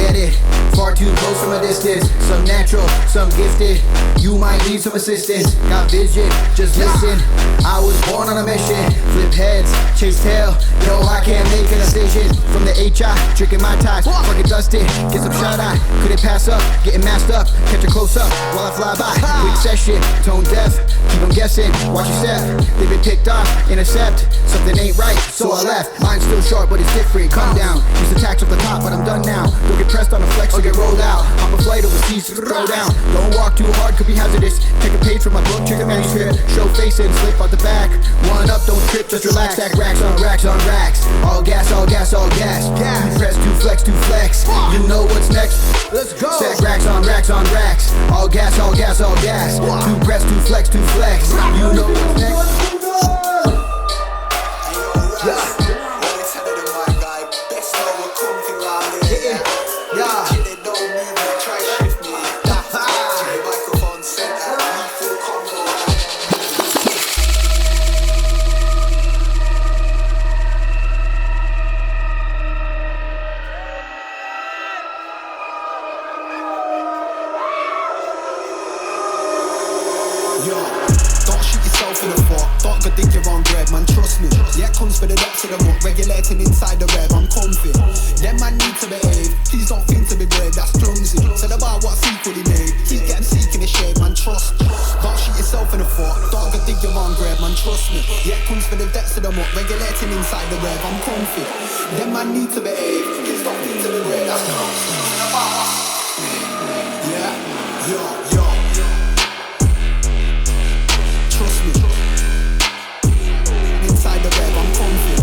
get it. Far too close from a distance. Some natural, some gifted. You might need some assistance. Got vision, just listen. I was born on a mission. Flip heads, chase tail. Yo, I can't make a decision. From the HI, tricking my ties. Fucking dusted, get some shut eye. Couldn't pass up, getting masked up. Catch a close up while I fly by. Quick session, tone deaf. Keep them guessing, watch your step. They've been picked off, intercept. Something ain't right, so I left. Mine's still sharp, but it's different. Come down. Used to tax up the top, but I'm done now. Don't get pressed on a flex or get rolled out. Hop a flight overseas to throw down. Don't walk too hard, could be hazardous. Take a page from my book, check a manuscript. Show face and slip out the back. One up, don't trip, just relax. Stack racks on racks on racks. All gas, all gas, all gas. Two press, two flex, two flex. You know what's next. Let's go. Stack racks on racks on racks. All gas, all gas, all gas. Two press, two flex, two flex. You know what's next. For the depths of the muck, regulating inside the rev, I'm comfy. Them man need to behave, please don't think to be brave, that's clumsy. Said about what's equally made, keep getting seeking the shade, man, trust. Don't shoot yourself in the foot, don't go dig your own grave, man, trust me. Yeah, it comes for the depths of the muck, regulating inside the rev, I'm comfy. Them man need to behave, please don't think to be brave, that's clumsy. Said about what's yeah, yo. Trust me. Inside the rev, I'm comfy.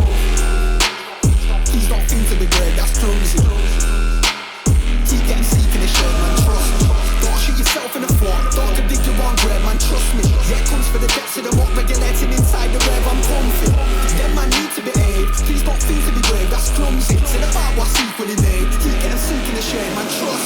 Please don't think to be brave, that's clumsy. Keep getting seeking the shade, man, trust me. Don't shoot yourself in the foot, don't go dig your own grave, man, trust me. Yeah, it comes for the depths of the muck, regulating inside the rev, I'm comfy. Them man need to behave, please don't think to be brave, that's clumsy. Said about what's equally made, keep getting seeking the shade, man, trust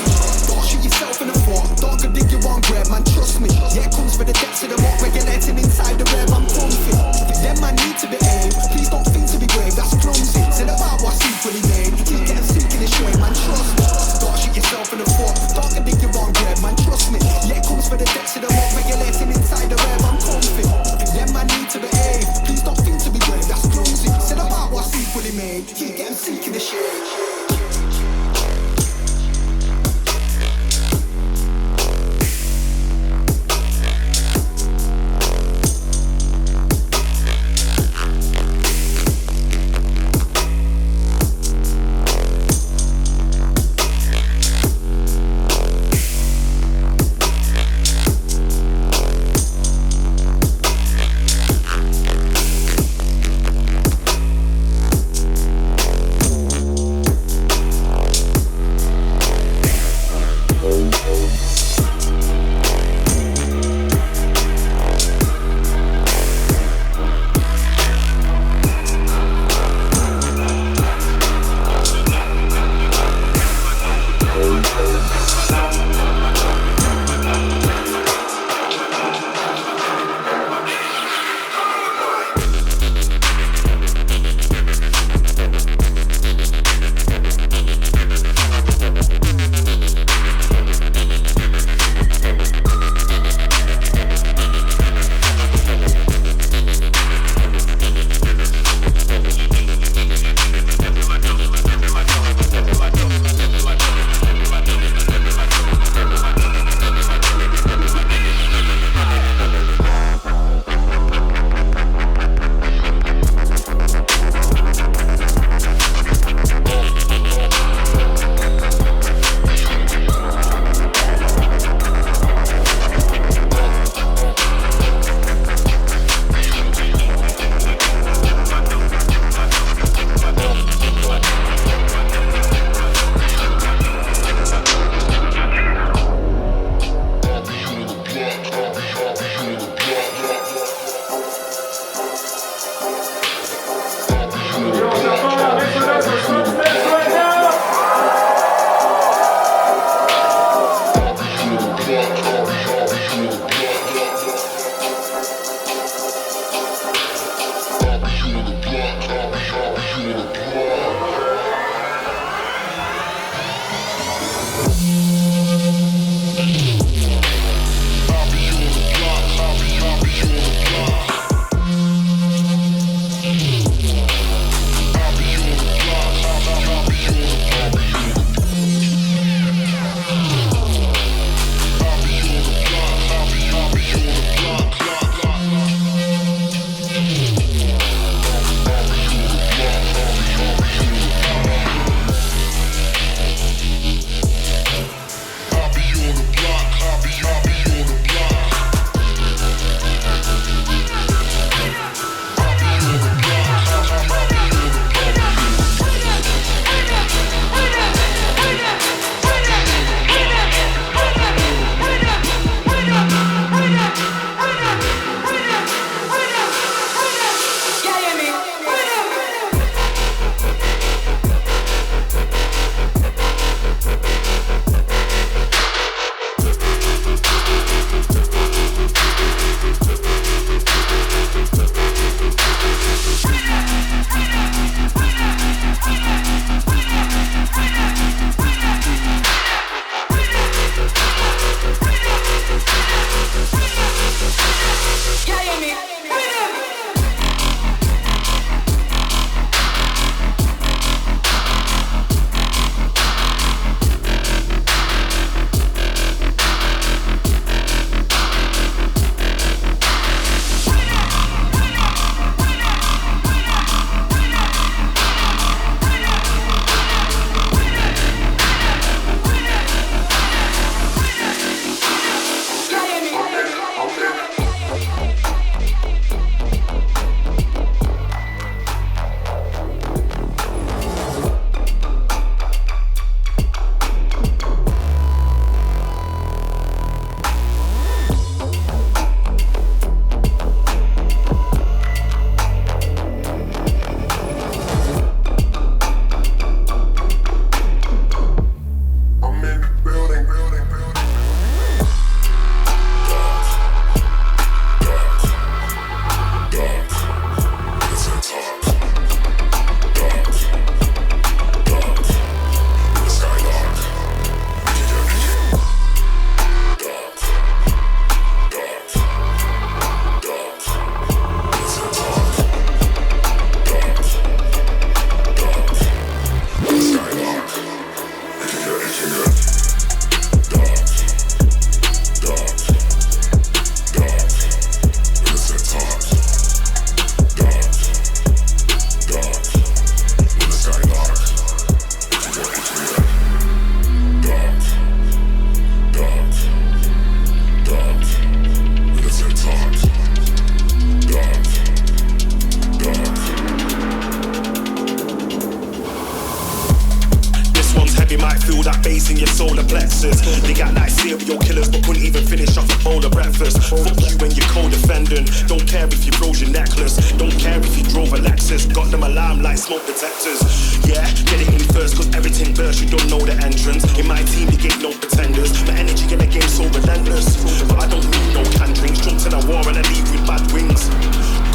solar plexus. They got like serial killers but couldn't even finish off a bowl of breakfast. Fuck you when you're co-defendant. Don't care if you froze your necklace. Don't care if you drove a Lexus. Got them alarm like smoke detectors. Yeah, get it in first cause everything burst. You don't know the entrance. In my team they get no pretenders. My energy in the game so relentless. But I don't need no canned drinks. Jumped in a war and I leave with bad wings.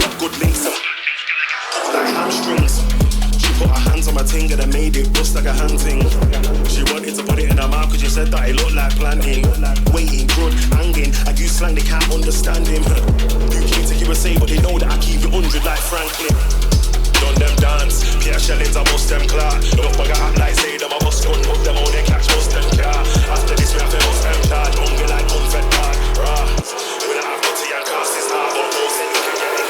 Got good links like hamstrings. Put her hands on my ting and I made it bust like a hand thing. She wanted to put it in her mouth cause she said that it looked like planting. Waiting, good, hanging. I use slang, they can't understand him. You came to USA but they know that I keep it 100 like Franklin. Done them dance, Pierre Shellings, I must them clock. Look bugger act like say them, I must gun, put them on their catch, must them car. After this we have to must them charge, hungry like unfed dog. Rah, we don't have nutty and cast this hard, but no say you can get it.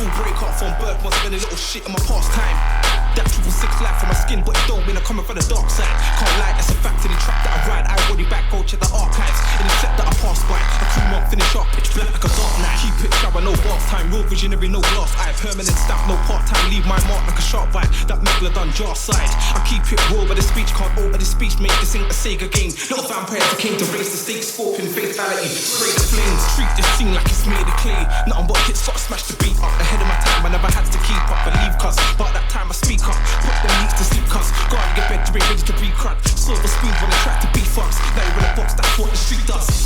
Full break up from birth, must spend a little shit in my pastime. That 666 life from my skin, but it don't mean I'm coming from the dark side. Can't lie, that's a fact in the track that I ride. I body back, go check the archives. In the set that I pass by, a crew mark finish up, pitch black like a dark night. Keep it shower, no boss time, real visionary, no glass eye. Permanent stamp, no part-time, leave my mark like a sharp bite. That megalodon jar side. I keep it raw, but the speech can't alter the speech. Make this ain't a Sega game. Little vampires that came to raise the stakes, scorpion fatality. Spray the flames, treat this thing like it's made of clay. Nothing but hits, gotta smash the beat up. Ahead of my time, I never had to keep up. Believe cuz, but that time I speak up. Put them leaks to sleep cuz. Go out and get bed to be ready to be crud. Silver spoon when I try to be fucks. Now you're in a box, that's what the street does.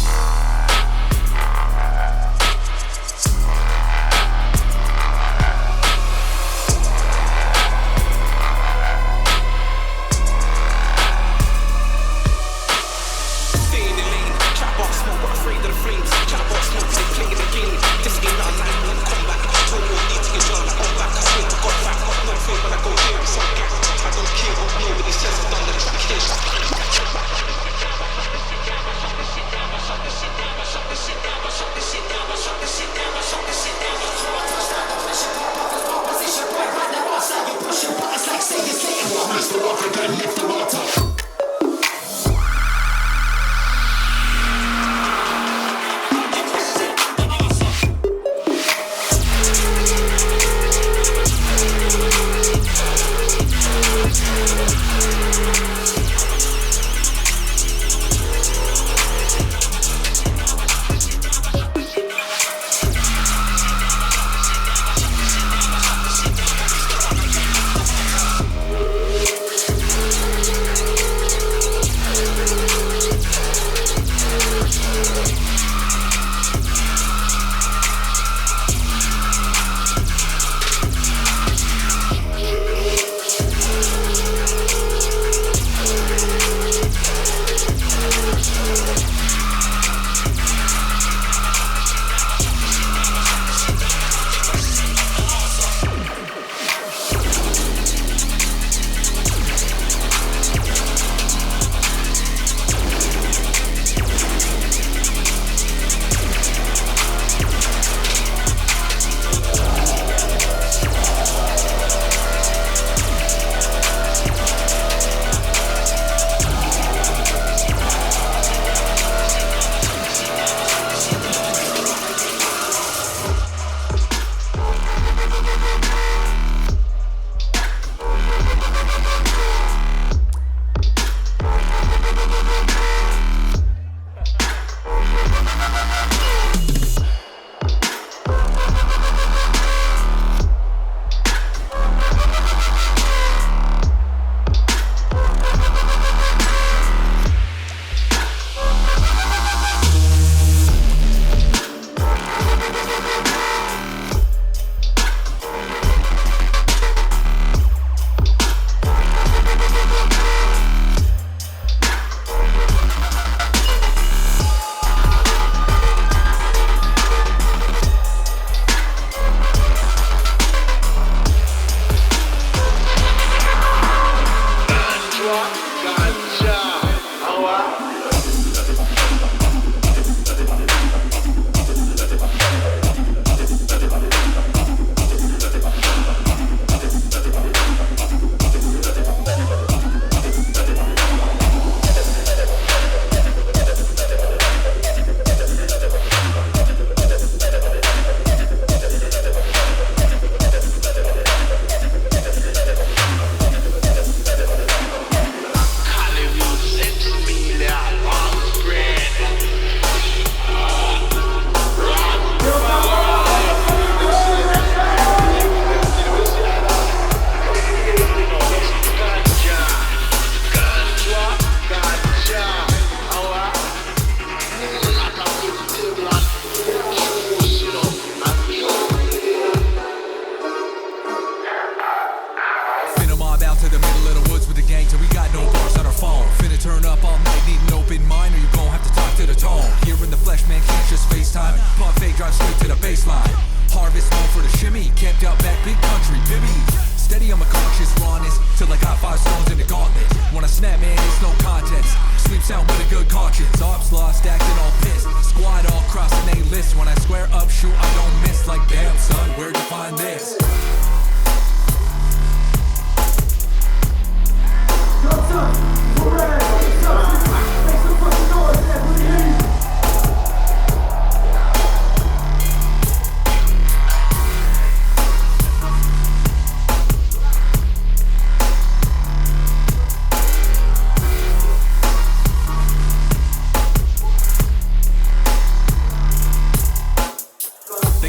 drive straight to the baseline. Harvest moon for the shimmy, camped out back, big country, bibby. Steady on my conscious rawness, till I got 5 stones in the gauntlet. When I snap, man, it's no contest. Sleep sound with a good conscience. Ops lost, acting all pissed. Squad all crossing they list. When I square up, shoot, I don't miss. Like damn son, where'd you find this?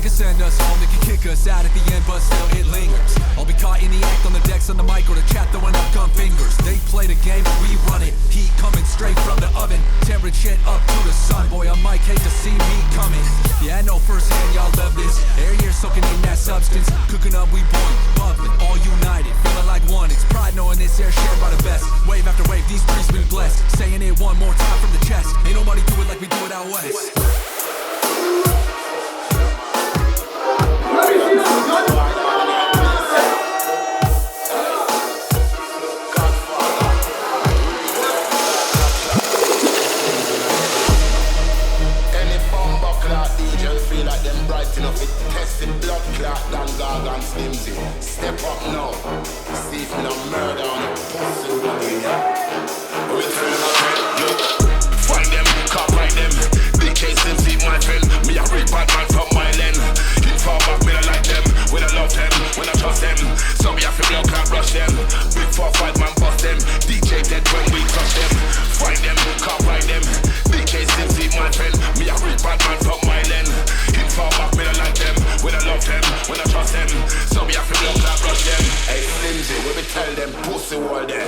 They can send us home, they can kick us out at the end, but still it lingers. I'll be caught in the act on the decks on the mic or the chat throwing up gun fingers. They play the game, but we run it. Heat coming straight from the oven, tearing shit up to the sun. Boy, I might hate to see me coming. Yeah, I know firsthand y'all love this. Air here soaking in that substance. Cooking up, we boil, bubbling, all united, feeling like one. It's pride knowing this air shared by the best. Wave after wave, these streets been blessed. Saying it one more time from the chest. Ain't nobody do it like we do it out west. Blood clot than gargan slimsy. Step up now. See if me no murder on a pussy one in ya. We tell them look. Find them, can't find them. DK slimsy, my friend. Me a real bad man from my land. In far back, me I like them. When I love them, when I trust them. So me have to block and rush them. Big 4-5 man bust them. DJ dead when we crush them. Find them, can't find them. DK slimsy, my friend. Me a real bad man from my land. In far back, me I like them. When I love them, when I trust them. So we have to block and rush them. Hey Slimsy, we be tell them pussy wall there.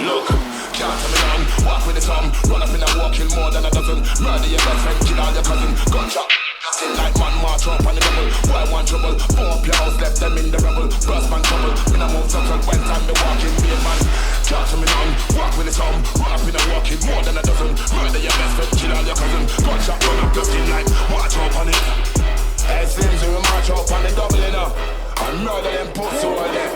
Look, can't tell me down. Walk with the thumb, run up in a walk, kill more than a dozen. Murder your best friend, kill all your cousin. Gunshot, still like man march up on the double. Why one trouble? 4 players left them in the rubble. Burst man trouble, when I move circle. When time me walking, be a man. Can't tell me down. Walk with the thumb, run up in a walk, kill more than a dozen. Murder your best friend, kill all your cousin. Gunshot, run up just in like march up on it. Hey, Slims, we march up on the double, you know, and murder them pussy all day.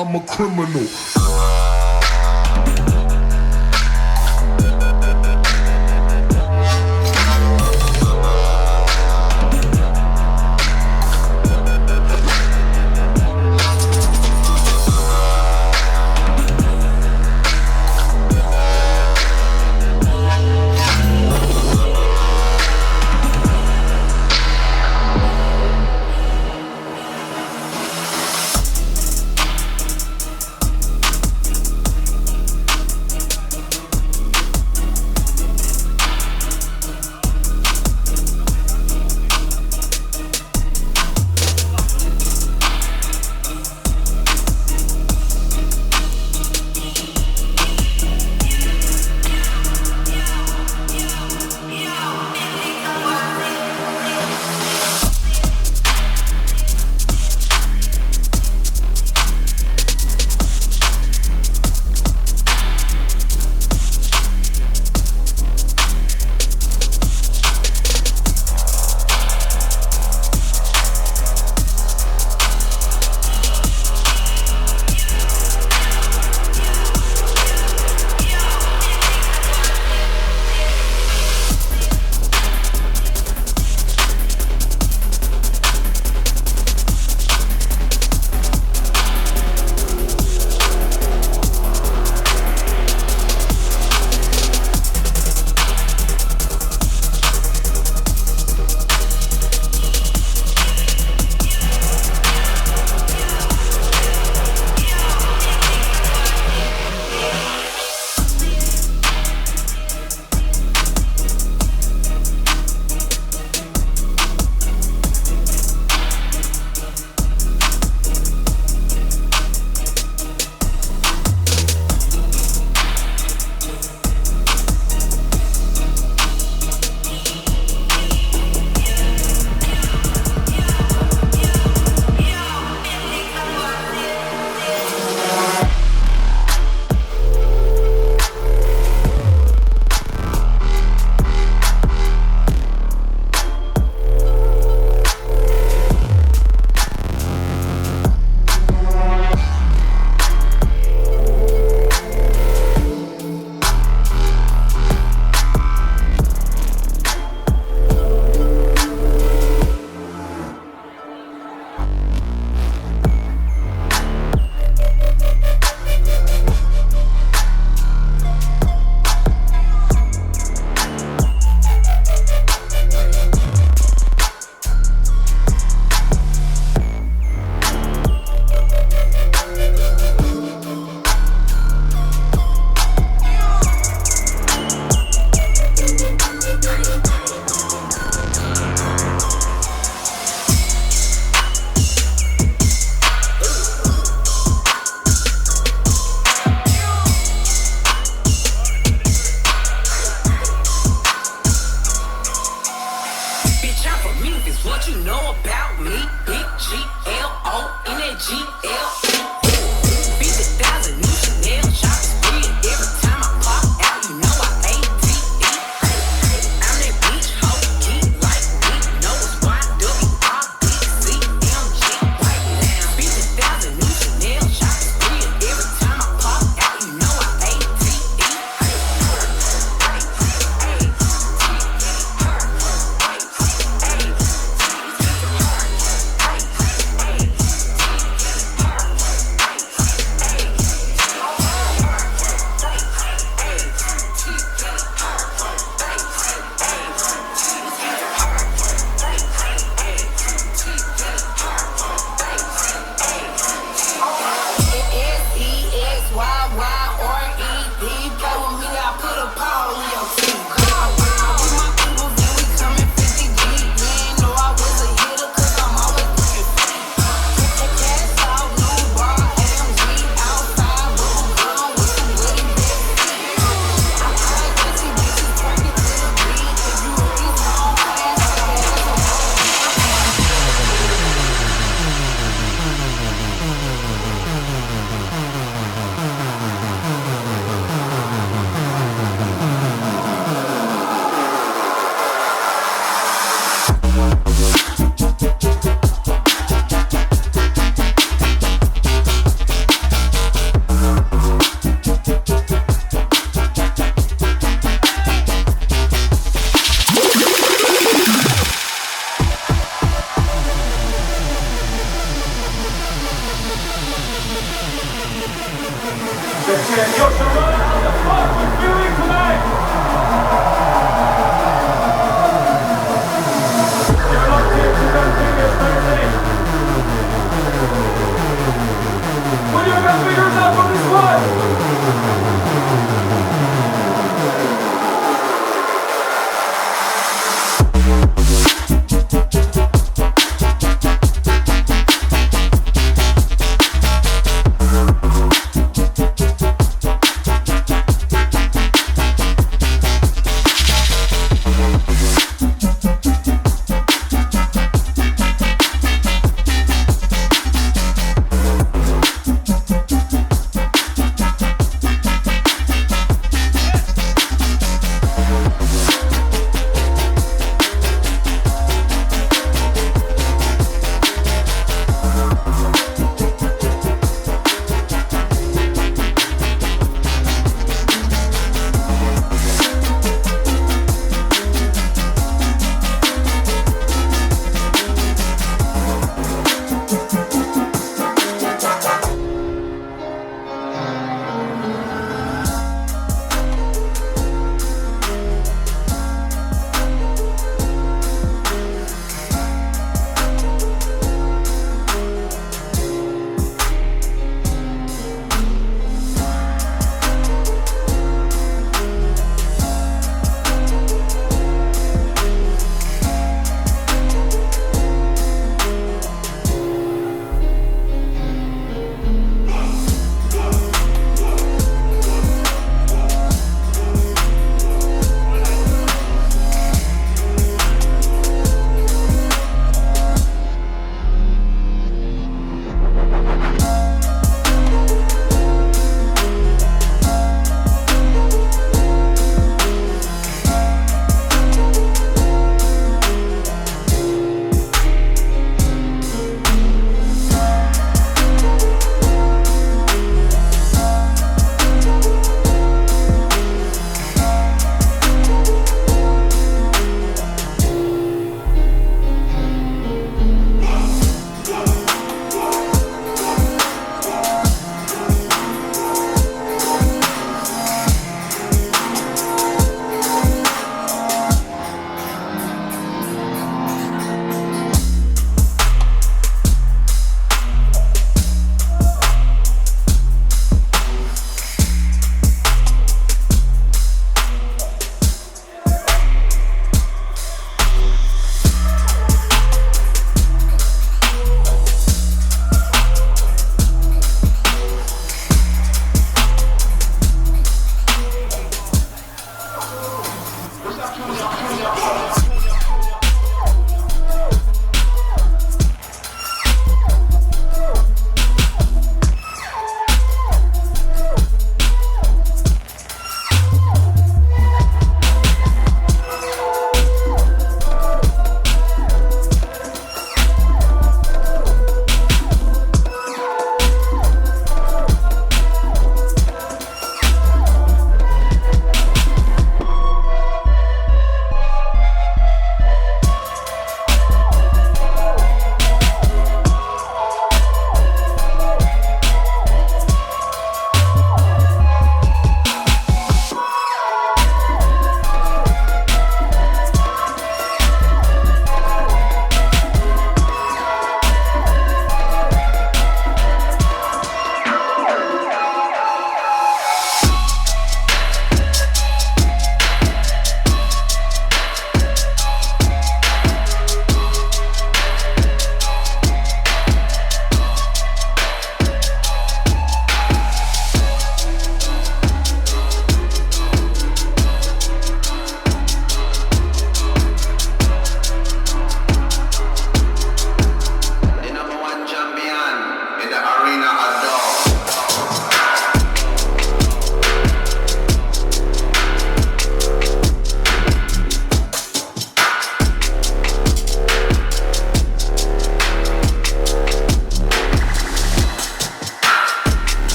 I'm a criminal. Yo, Shambhala, how the fuck we feeling tonight? You're locked into Gunfingaz Thursday. Put your gun fingers up on this one.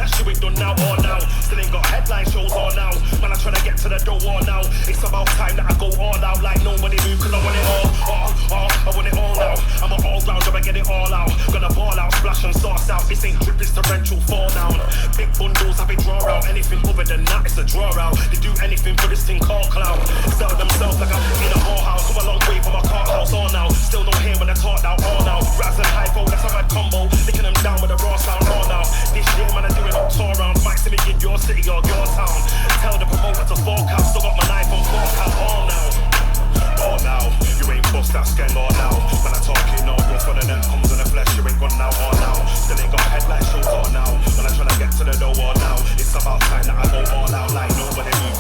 flash, you ain't done now or now. Still ain't got headline shows or now. Man, I'm trying to get to the door or now. It's about time that I go all out like nobody knew, cause I want it all. I want it all now. I'm an all round, I get it all out. Gonna ball out, splash and sauce out. This ain't drip, it's torrential fall down. Big bundles, have it draw out. Anything other than that, it's a draw out. They do anything for this thing called clout. Sell themselves like I'm in a whorehouse. Come a long way from a car house all now. Still don't hear when I talk out all now. WRAZ and hypo, that's a mad combo. Licking them down with a raw sound all now. This year, man, I do it up tour round. Might see me in your city or your town. Tell the promoter to forecast. Still got my knife on forecast all now. All now, you ain't bust that skin all now. When I talk, you know, rough on the net comes in the flesh, you ain't gone now all now. Still ain't got headlight shows all now. When I tryna get to the door all now, it's about time that I go all out like nobody knew.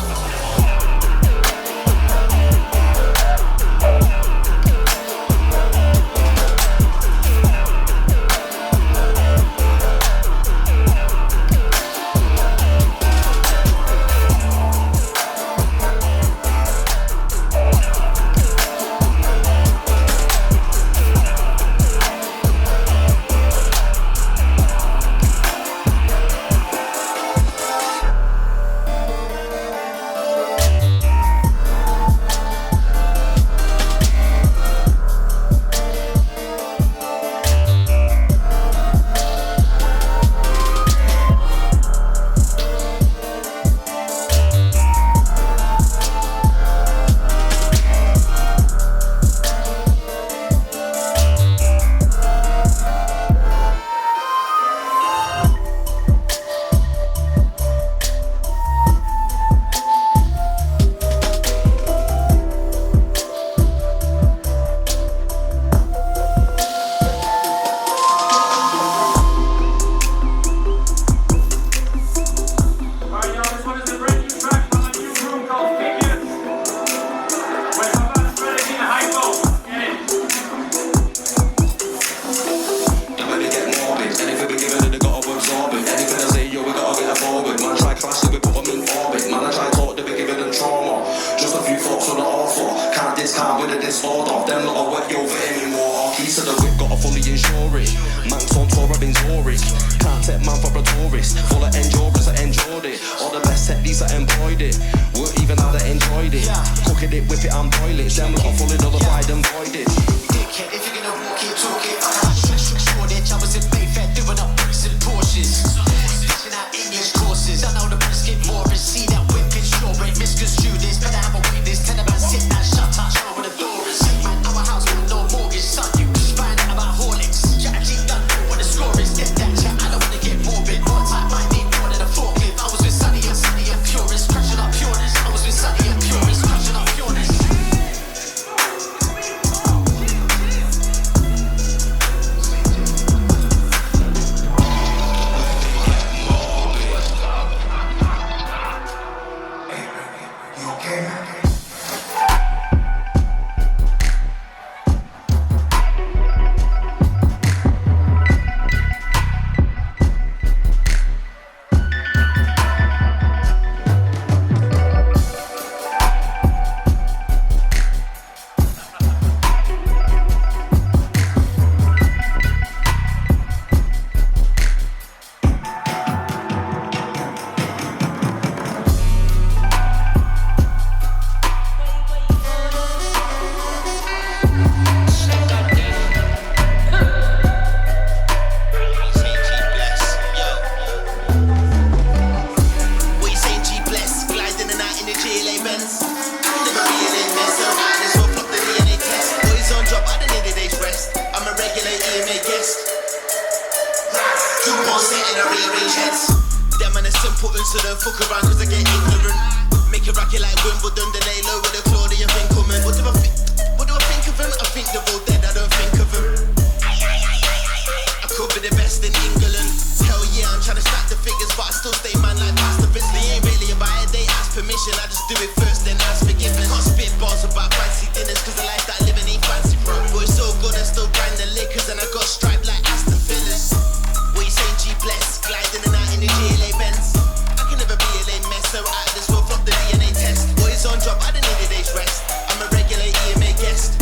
on job, I don't need a day's rest. I'm a regular EMA guest.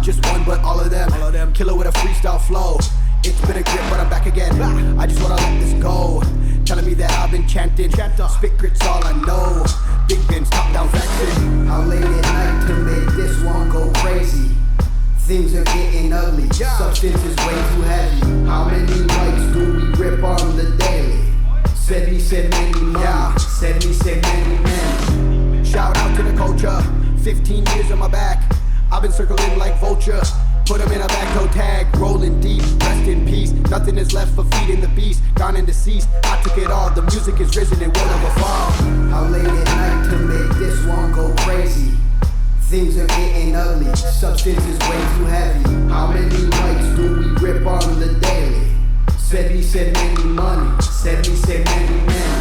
just one, but all of them. Killer with a freestyle flow. It's been a grip, but I'm back again. I just wanna let this go. Telling me that I've been chanting. Spit grit's all I know. Big Ben's top down flexing. How late at night to make this one go crazy? Things are getting ugly. Substance is way too heavy. How many mics do we rip on the daily? Said me, said many money. Said me, said many men. Shout out to the culture. 15 years on my back. I've been circling like vulture. Put him in a back toe tag, rolling deep, rest in peace. Nothing is left for feeding the beast, gone and deceased. I took it all, the music is risen, it will never fall. How late at night to make this one go crazy? Things are getting ugly, substance is way too heavy. How many mics do we rip on the daily? Said me, said many money, said me, said many men.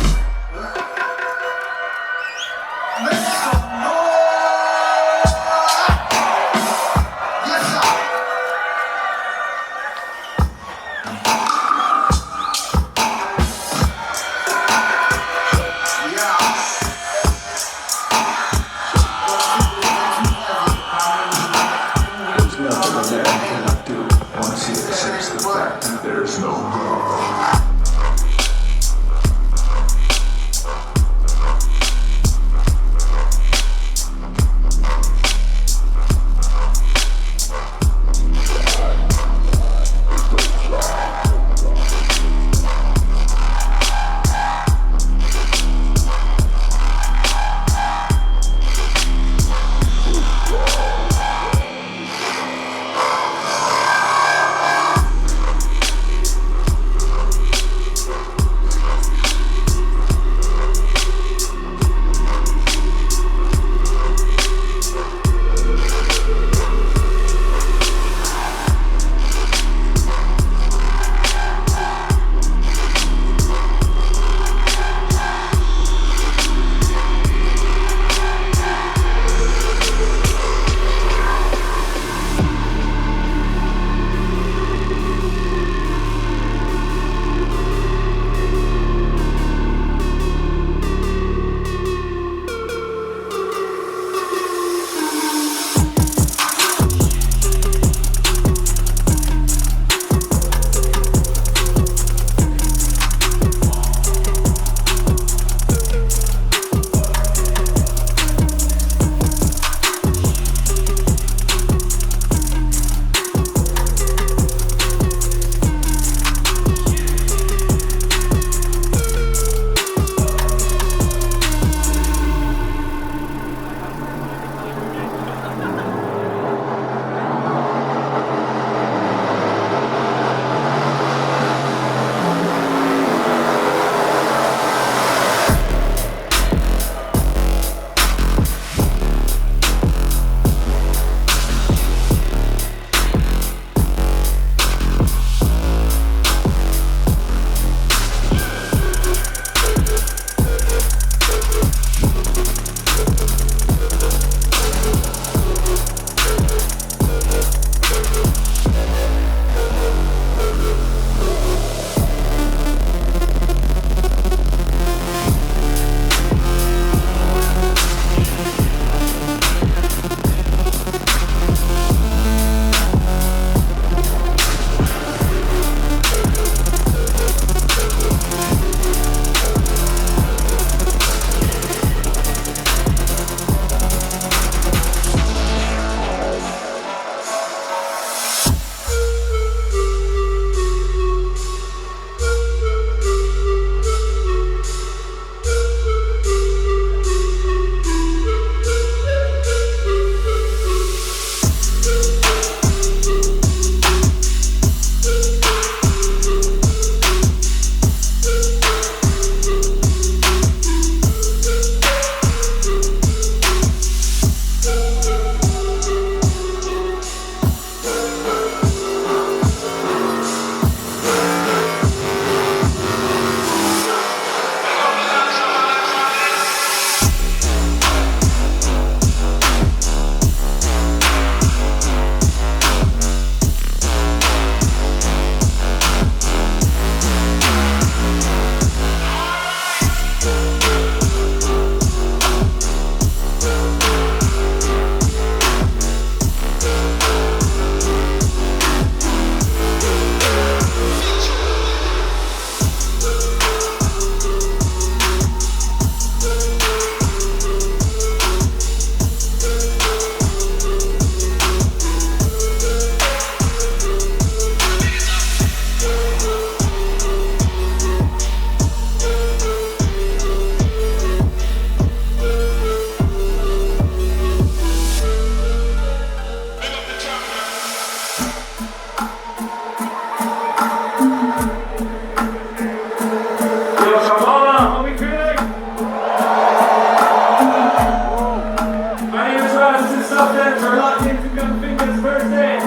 locked into Gunfingaz Thursday.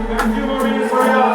Got a few more minutes for y'all.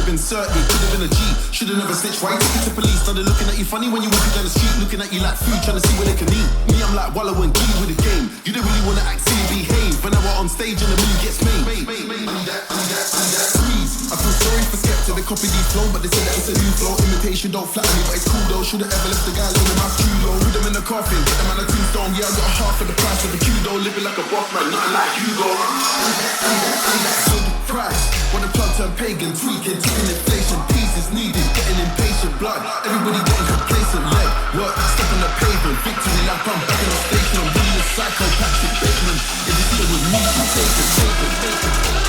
been certain, could've been a G. Should've never snitched. Why you take it to police? Started looking at you funny when you walking down the street, looking at you like food, trying to see where they can eat. Me, I'm like Wallow and Gilly with the game. You don't really wanna act silly, behave. When I was on stage and the million gets made. I need that. Please, I feel sorry for Skepta. They copy these flow, but they say that it's a new flow. Imitation don't flatter me, but it's cool though. Should've ever left the guy living my true low. Put them in the coffin, get them on a tombstone. Yeah, I got half of the price of the kudo. Living like a boss man, nothing like Hugo. I need that price. When the plug turn pagan, tweaking, taking inflation, peace is needed, getting impatient, blood. Everybody getting complacent, leg work, step on the pavement, victory lap, I'm back in the station. I'm really a psycho, Patrick Bateman. If you see it with me, you take it.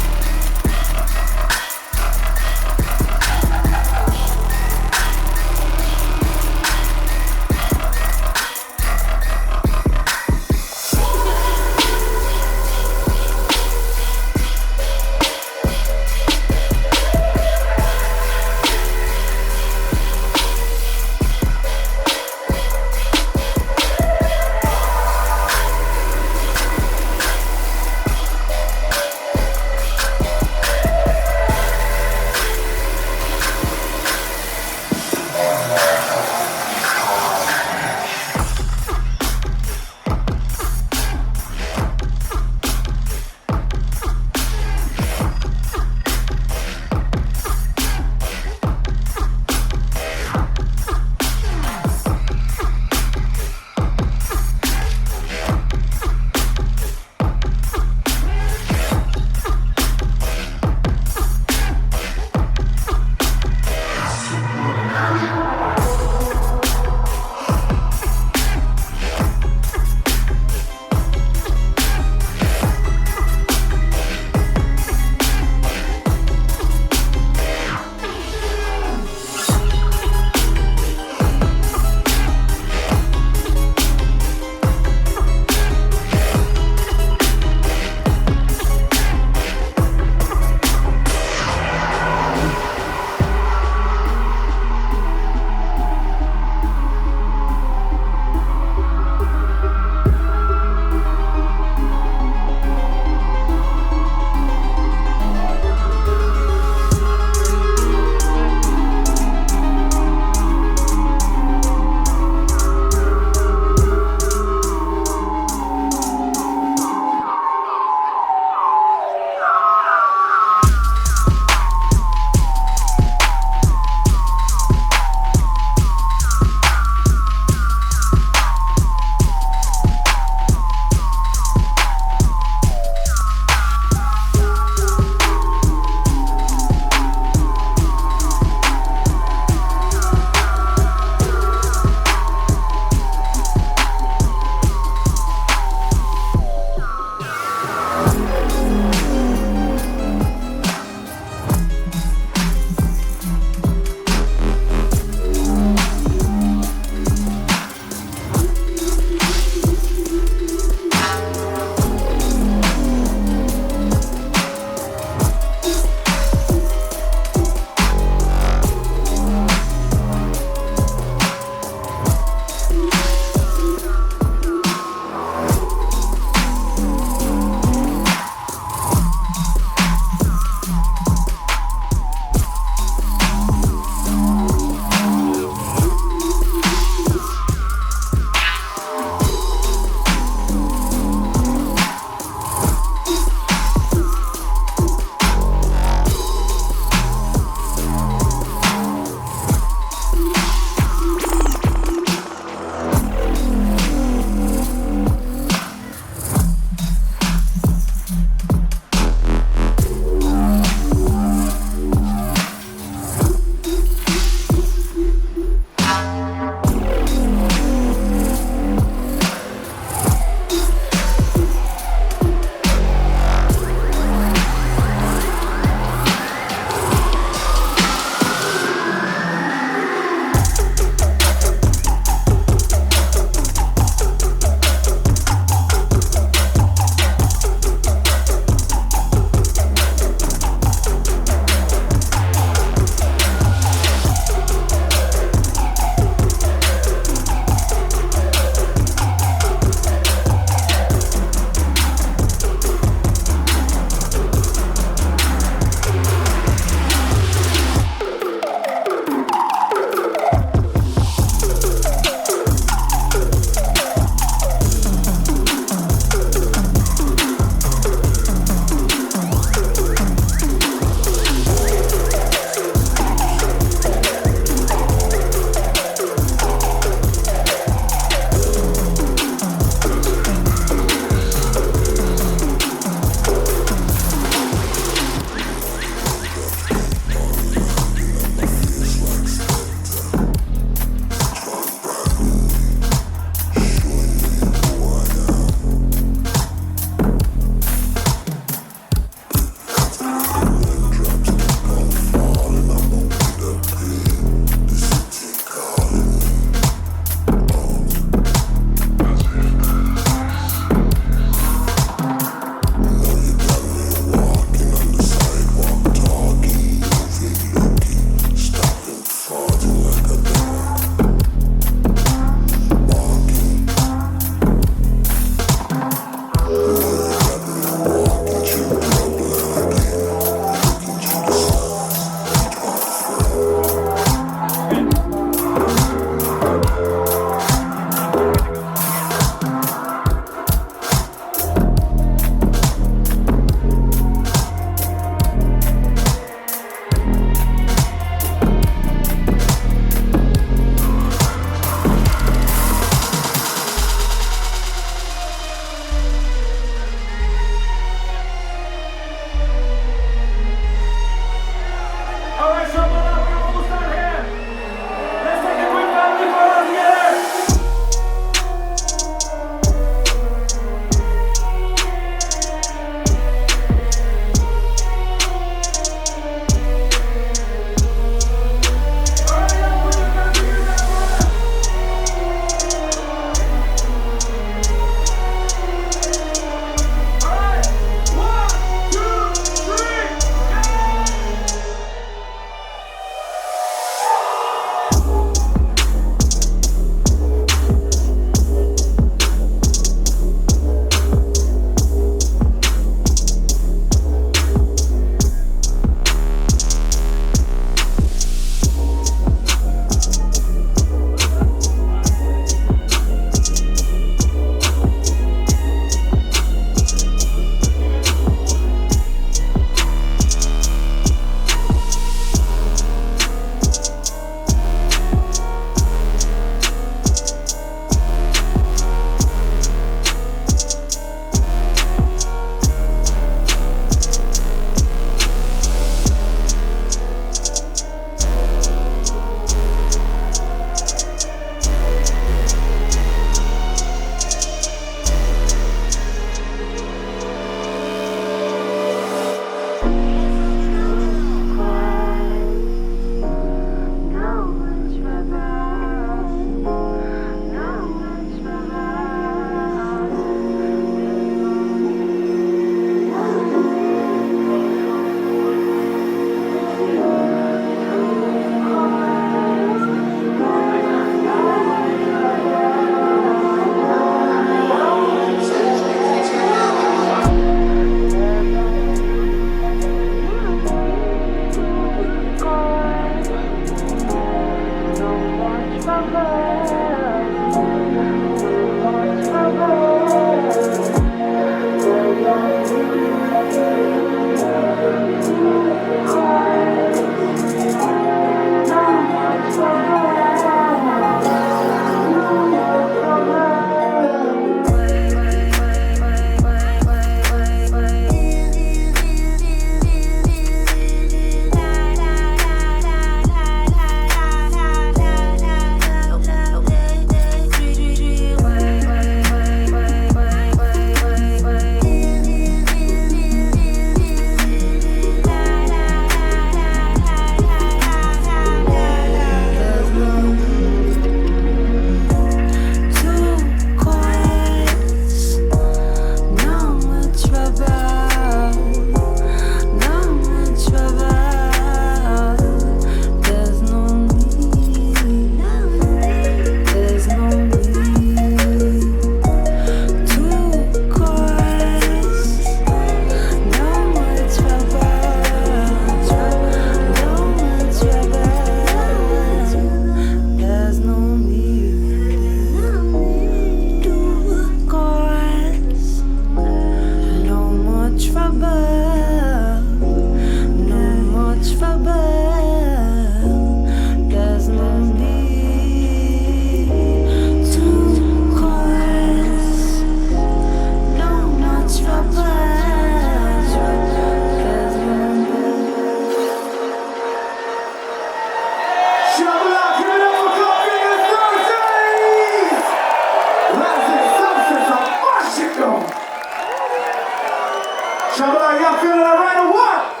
Shambhala, y'all feeling alright or what?